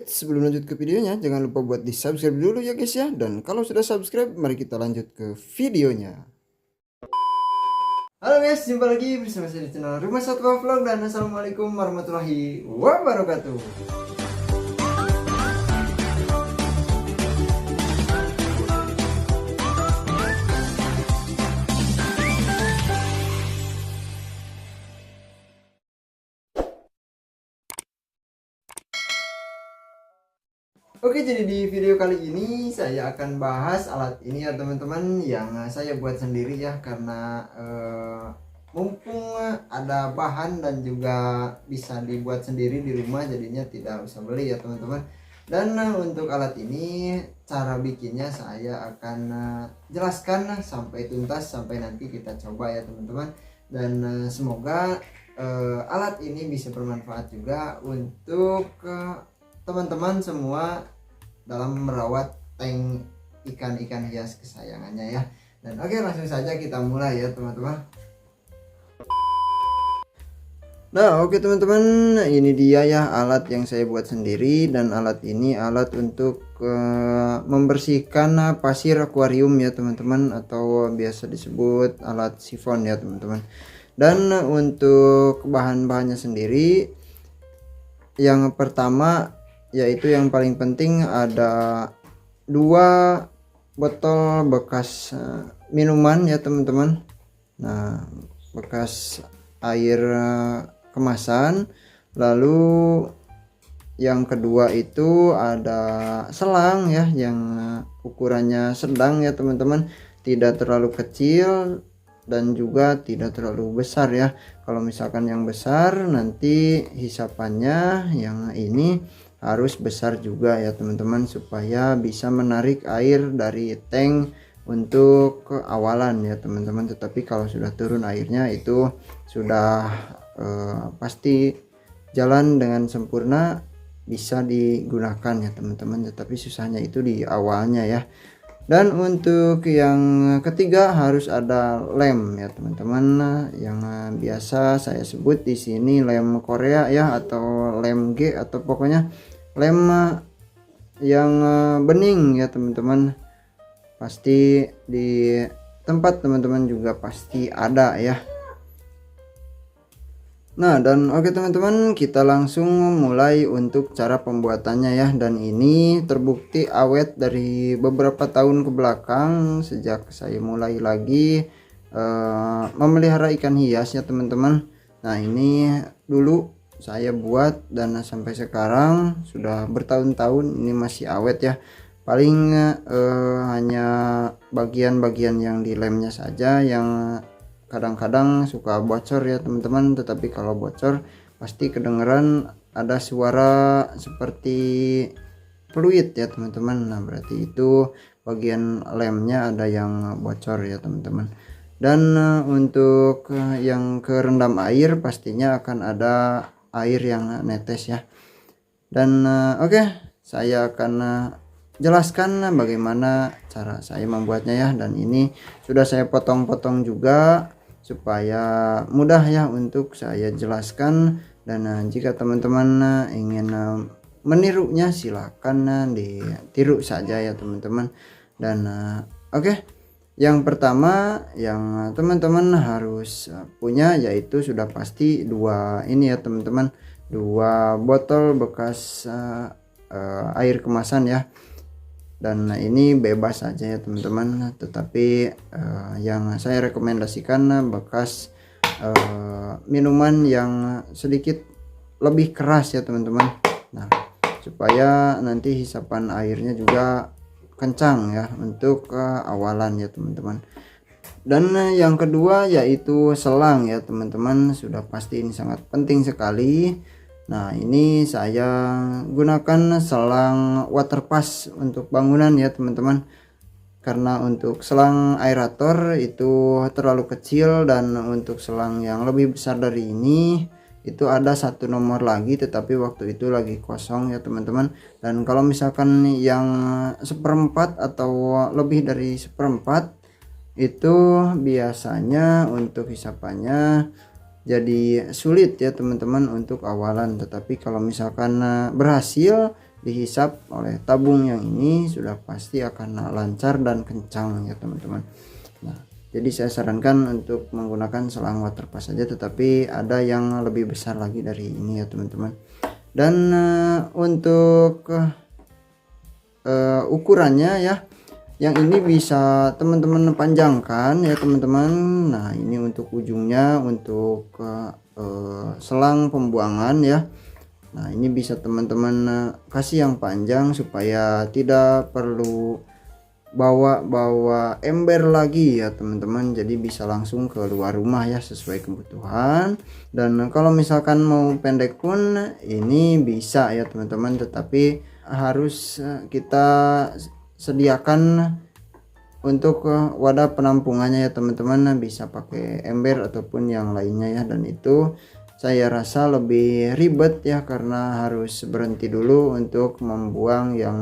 Sebelum lanjut ke videonya, jangan lupa buat di subscribe dulu ya guys ya. Dan kalau sudah subscribe, mari kita lanjut ke videonya. Halo guys, jumpa lagi bersama saya di channel Rumah Satwa Vlog. Dan assalamualaikum warahmatullahi wabarakatuh. Oke, jadi di video kali ini saya akan bahas alat ini ya teman-teman, yang saya buat sendiri ya, karena mumpung ada bahan dan juga bisa dibuat sendiri di rumah, jadinya tidak usah beli ya teman-teman. Dan untuk alat ini cara bikinnya saya akan jelaskan sampai tuntas, sampai nanti kita coba ya teman-teman. Dan semoga alat ini bisa bermanfaat juga untuk teman-teman semua dalam merawat tank ikan-ikan hias kesayangannya ya. Dan oke, langsung saja kita mulai ya teman-teman. Nah oke teman-teman, ini dia ya alat yang saya buat sendiri. Dan alat ini alat untuk membersihkan pasir akuarium ya teman-teman, atau biasa disebut alat sifon ya teman-teman. Dan untuk bahan-bahannya sendiri, yang pertama yaitu yang paling penting ada 2 botol bekas minuman ya teman-teman. Nah, bekas air kemasan. Lalu yang kedua itu ada selang ya, yang ukurannya sedang ya teman-teman, tidak terlalu kecil dan juga tidak terlalu besar ya. Kalau misalkan yang besar, nanti hisapannya yang ini harus besar juga ya teman-teman, supaya bisa menarik air dari tank untuk ke awalan ya teman-teman. Tetapi kalau sudah turun airnya itu sudah pasti jalan dengan sempurna, bisa digunakan ya teman-teman. Tetapi susahnya itu di awalnya ya. Dan untuk yang ketiga harus ada lem ya teman-teman, yang biasa saya sebut di sini lem Korea ya, atau lem G, atau pokoknya lem yang bening ya teman-teman. Pasti di tempat teman-teman juga pasti ada ya. Nah dan oke teman-teman, kita langsung mulai untuk cara pembuatannya ya. Dan ini terbukti awet dari beberapa tahun ke belakang, sejak saya mulai lagi memelihara ikan hias ya teman-teman. Nah ini dulu saya buat dan sampai sekarang sudah bertahun-tahun ini masih awet ya. Paling hanya bagian-bagian yang di lemnya saja yang kadang-kadang suka bocor ya teman-teman. Tetapi kalau bocor pasti kedengeran ada suara seperti fluid ya teman-teman. Nah berarti itu bagian lemnya ada yang bocor ya teman-teman. Dan untuk yang kerendam air pastinya akan ada air yang netes ya. Dan oke, saya akan jelaskan bagaimana cara saya membuatnya ya. Dan ini sudah saya potong-potong juga supaya mudah ya untuk saya jelaskan. Dan jika teman-teman ingin menirunya, silahkan ditiru saja ya teman-teman. Dan oke, yang pertama yang teman-teman harus punya yaitu sudah pasti 2 ini ya teman-teman, 2 botol bekas air kemasan ya. Dan ini bebas saja ya teman-teman, tetapi yang saya rekomendasikan bekas minuman yang sedikit lebih keras ya teman-teman. Nah supaya nanti hisapan airnya juga kencang ya untuk awalan ya teman-teman. Dan yang kedua yaitu selang ya teman-teman, sudah pasti ini sangat penting sekali. Nah ini saya gunakan selang waterpass untuk bangunan ya teman-teman, karena untuk selang aerator itu terlalu kecil. Dan untuk selang yang lebih besar dari ini itu ada 1 nomor lagi, tetapi waktu itu lagi kosong ya teman-teman. Dan kalau misalkan yang 1/4 atau lebih dari 1/4 itu biasanya untuk hisapannya jadi sulit ya teman-teman untuk awalan. Tetapi kalau misalkan berhasil, dihisap oleh tabung yang ini sudah pasti akan lancar dan kencang ya teman-teman. Nah, jadi saya sarankan untuk menggunakan selang waterpass saja, tetapi ada yang lebih besar lagi dari ini ya teman-teman. Dan untuk ukurannya ya, yang ini bisa teman-teman panjangkan ya teman-teman. Nah, ini untuk ujungnya untuk selang pembuangan ya. Nah, ini bisa teman-teman kasih yang panjang supaya tidak perlu bawa ember lagi ya teman-teman. Jadi bisa langsung keluar rumah ya sesuai kebutuhan. Dan kalau misalkan mau pendek pun ini bisa ya teman-teman, tetapi harus kita sediakan untuk wadah penampungannya ya teman-teman. Bisa pakai ember ataupun yang lainnya ya, dan itu saya rasa lebih ribet ya karena harus berhenti dulu untuk membuang yang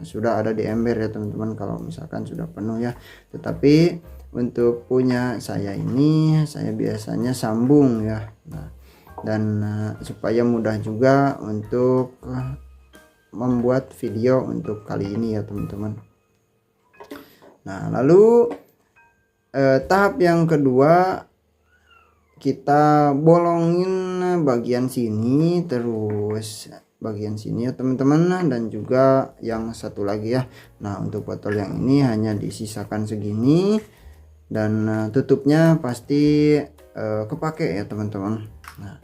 sudah ada di ember ya teman-teman kalau misalkan sudah penuh ya. Tetapi untuk punya saya ini saya biasanya sambung ya. Nah, dan supaya mudah juga untuk membuat video untuk kali ini ya teman-teman. Nah, lalu tahap yang kedua, kita bolongin bagian sini terus bagian sini ya teman-teman, dan juga yang satu lagi ya. Nah, untuk botol yang ini hanya disisakan segini, dan tutupnya pasti kepake ya teman-teman. Nah,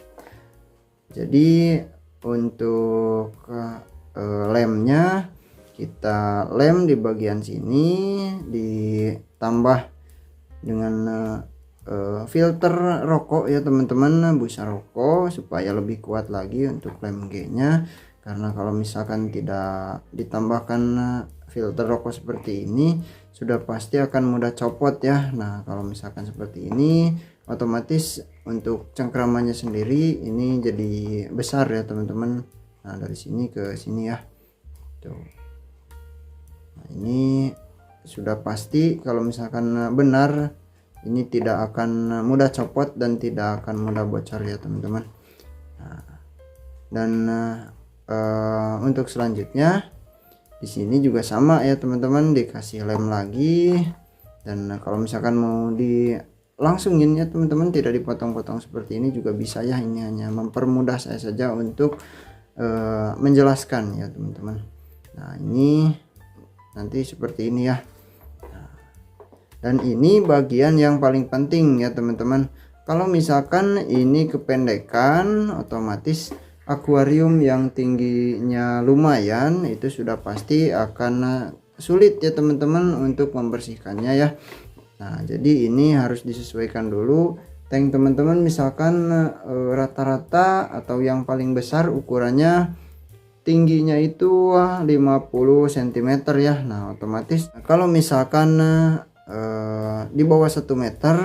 jadi untuk lemnya kita lem di bagian sini, ditambah dengan filter rokok ya teman-teman, busa rokok supaya lebih kuat lagi untuk lem G nya. Karena kalau misalkan tidak ditambahkan filter rokok seperti ini sudah pasti akan mudah copot ya. Nah, kalau misalkan seperti ini otomatis untuk cengkramannya sendiri ini jadi besar ya teman-teman. Nah, dari sini ke sini ya tuh. Nah, ini sudah pasti kalau misalkan benar ini tidak akan mudah copot dan tidak akan mudah bocor ya teman-teman. Nah, dan untuk selanjutnya di sini juga sama ya teman-teman, dikasih lem lagi. Dan kalau misalkan mau dilangsungin ya teman-teman, tidak dipotong-potong seperti ini juga bisa ya. Ini hanya mempermudah saya saja untuk menjelaskan ya teman-teman. Nah, ini nanti seperti ini ya. Dan ini bagian yang paling penting ya teman-teman. Kalau misalkan ini kependekan, otomatis akuarium yang tingginya lumayan itu sudah pasti akan sulit ya teman-teman untuk membersihkannya ya. Nah, jadi ini harus disesuaikan dulu. Tank teman-teman misalkan rata-rata atau yang paling besar ukurannya tingginya itu 50 cm ya. Nah, otomatis kalau misalkan di bawah 1 meter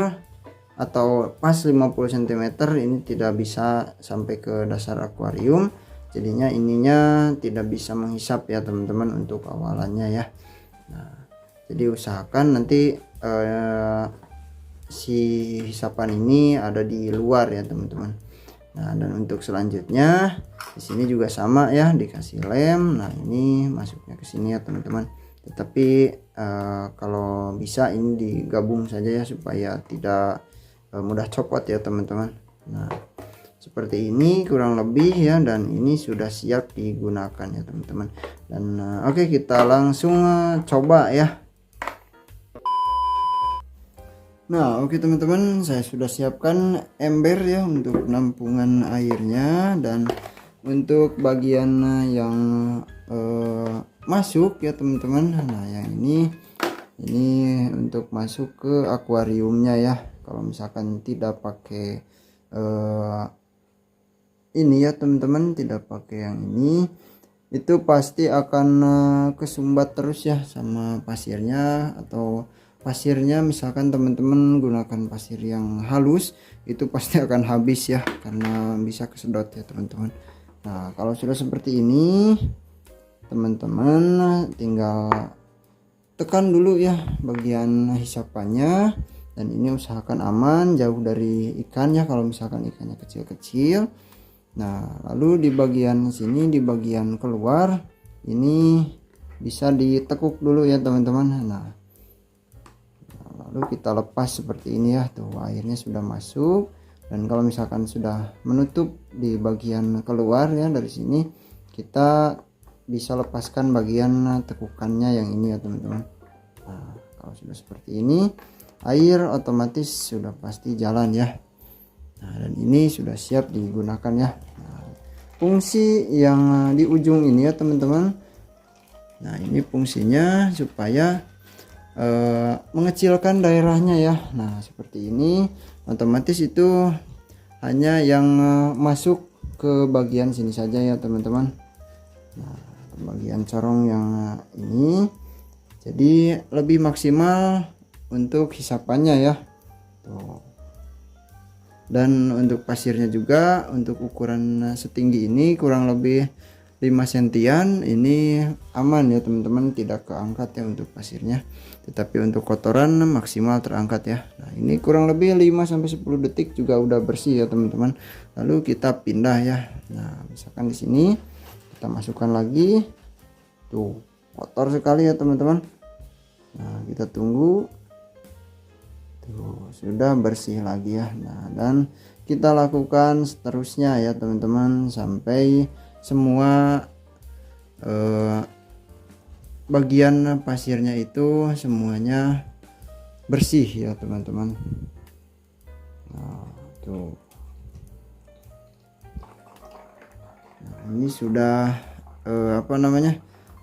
atau pas 50 cm ini tidak bisa sampai ke dasar akuarium, jadinya ininya tidak bisa menghisap ya teman-teman untuk awalannya ya. Nah, jadi usahakan nanti si hisapan ini ada di luar ya teman-teman. Nah, dan untuk selanjutnya di sini juga sama ya, dikasih lem. Nah, ini masuknya ke sini ya teman-teman. Tetapi kalau bisa ini digabung saja ya supaya tidak mudah copot ya teman-teman. Nah, seperti ini kurang lebih ya, dan ini sudah siap digunakan ya teman-teman. Dan oke, kita langsung coba ya. Nah, oke teman-teman, saya sudah siapkan ember ya untuk penampungan airnya, dan untuk bagian yang masuk ya teman-teman. Nah, yang ini untuk masuk ke akuariumnya ya. Kalau misalkan tidak pakai ini ya teman-teman, tidak pakai yang ini, itu pasti akan kesumbat terus ya sama pasirnya. Atau pasirnya misalkan teman-teman gunakan pasir yang halus, itu pasti akan habis ya karena bisa kesedot ya teman-teman. Nah, kalau sudah seperti ini teman-teman tinggal tekan dulu ya bagian hisapannya, dan ini usahakan aman jauh dari ikan ya kalau misalkan ikannya kecil-kecil. Nah, lalu di bagian sini, di bagian keluar ini bisa ditekuk dulu ya teman-teman. Nah, lalu kita lepas seperti ini ya, tuh airnya sudah masuk. Dan kalau misalkan sudah menutup di bagian keluar ya dari sini, kita bisa lepaskan bagian tekukannya yang ini ya teman-teman. Nah, kalau sudah seperti ini, air otomatis sudah pasti jalan ya. Nah, dan ini sudah siap digunakan ya. Nah, fungsi yang di ujung ini ya teman-teman, nah ini fungsinya supaya mengecilkan daerahnya ya. Nah seperti ini, otomatis itu hanya yang masuk ke bagian sini saja ya teman-teman. Nah bagian corong yang ini, jadi lebih maksimal untuk hisapannya ya. Tuh. Dan untuk pasirnya juga, untuk ukuran setinggi ini kurang lebih 5 sentian, ini aman ya teman-teman, tidak keangkat ya untuk pasirnya. Tetapi untuk kotoran maksimal terangkat ya. Nah ini kurang lebih 5-10 detik juga udah bersih ya teman-teman. Lalu kita pindah ya. Nah misalkan di sini kita masukkan lagi, tuh kotor sekali ya teman-teman. Nah kita tunggu, tuh sudah bersih lagi ya. Nah dan kita lakukan seterusnya ya teman-teman, sampai semua bagian pasirnya itu semuanya bersih ya teman-teman. Nah tuh, nah, ini sudah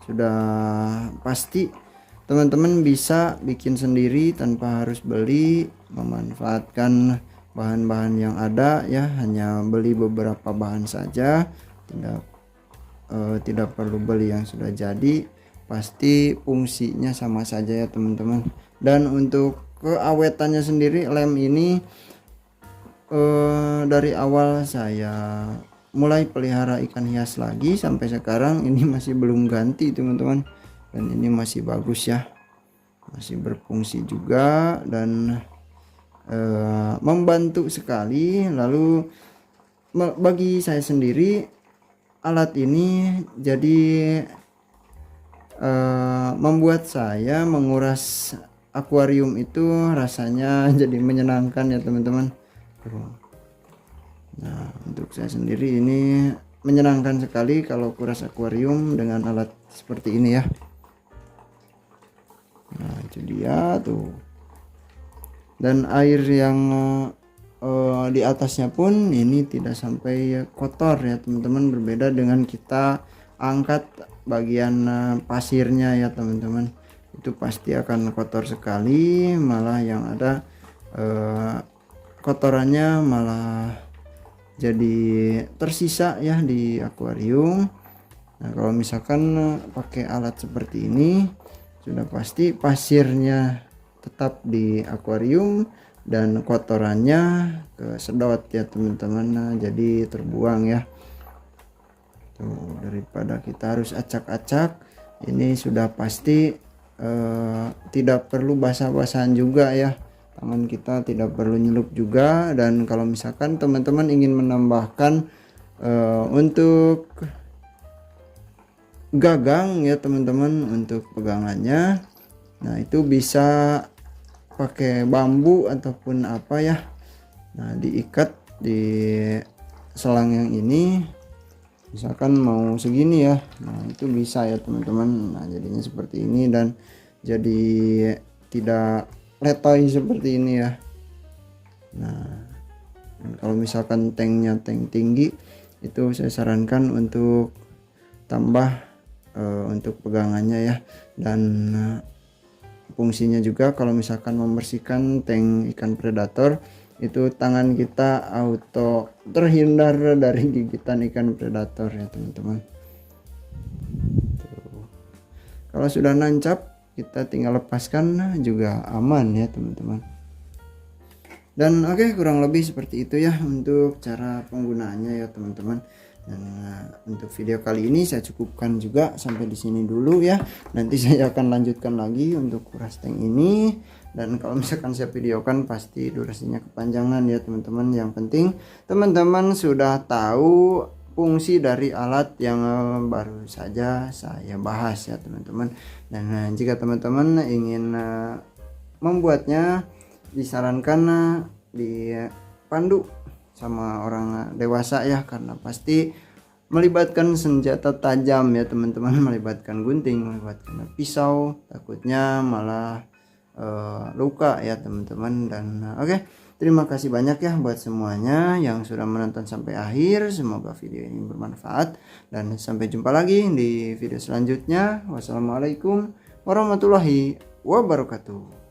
sudah pasti teman-teman bisa bikin sendiri tanpa harus beli, memanfaatkan bahan-bahan yang ada ya, hanya beli beberapa bahan saja, tidak perlu beli yang sudah jadi, pasti fungsinya sama saja ya teman-teman. Dan untuk keawetannya sendiri, lem ini dari awal saya mulai pelihara ikan hias lagi sampai sekarang ini masih belum ganti teman-teman, dan ini masih bagus ya, masih berfungsi juga dan membantu sekali. Lalu bagi saya sendiri, alat ini jadi membuat saya menguras akuarium itu rasanya jadi menyenangkan ya teman-teman. Nah untuk saya sendiri ini menyenangkan sekali kalau kuras akuarium dengan alat seperti ini ya. Nah itu dia tuh, dan air yang di atasnya pun ini tidak sampai kotor ya teman-teman, berbeda dengan kita angkat bagian pasirnya ya teman-teman, itu pasti akan kotor sekali, malah yang ada kotorannya malah jadi tersisa ya di akuarium. Nah kalau misalkan pakai alat seperti ini, sudah pasti pasirnya tetap di akuarium dan kotorannya kesedot ya teman-teman. Nah, jadi terbuang ya. Tuh, daripada kita harus acak-acak, ini sudah pasti tidak perlu basah-basahan juga ya. Tangan kita tidak perlu nyelup juga. Dan kalau misalkan teman-teman ingin menambahkan untuk gagang ya teman-teman, untuk pegangannya, nah itu bisa pakai bambu ataupun apa ya. Nah diikat di selang yang ini, misalkan mau segini ya, nah itu bisa ya teman-teman. Nah jadinya seperti ini dan jadi tidak letoy seperti ini ya. Nah kalau misalkan tanknya tank tinggi, itu saya sarankan untuk tambah untuk pegangannya ya. Dan fungsinya juga kalau misalkan membersihkan tank ikan predator, itu tangan kita auto terhindar dari gigitan ikan predator ya teman-teman. Kalau sudah nancap, kita tinggal lepaskan juga aman ya teman-teman. Dan oke, kurang lebih seperti itu ya untuk cara penggunaannya ya teman-teman. Dan untuk video kali ini saya cukupkan juga sampai di sini dulu ya. Nanti saya akan lanjutkan lagi untuk kuras tank ini. Dan kalau misalkan saya videokan pasti durasinya kepanjangan ya teman-teman. Yang penting teman-teman sudah tahu fungsi dari alat yang baru saja saya bahas ya teman-teman. Dan jika teman-teman ingin membuatnya, disarankan dipandu sama orang dewasa ya, karena pasti melibatkan senjata tajam ya teman-teman, melibatkan gunting, melibatkan pisau, takutnya malah luka ya teman-teman. Dan oke, terima kasih banyak ya buat semuanya yang sudah menonton sampai akhir. Semoga video ini bermanfaat dan sampai jumpa lagi di video selanjutnya. Wassalamualaikum warahmatullahi wabarakatuh.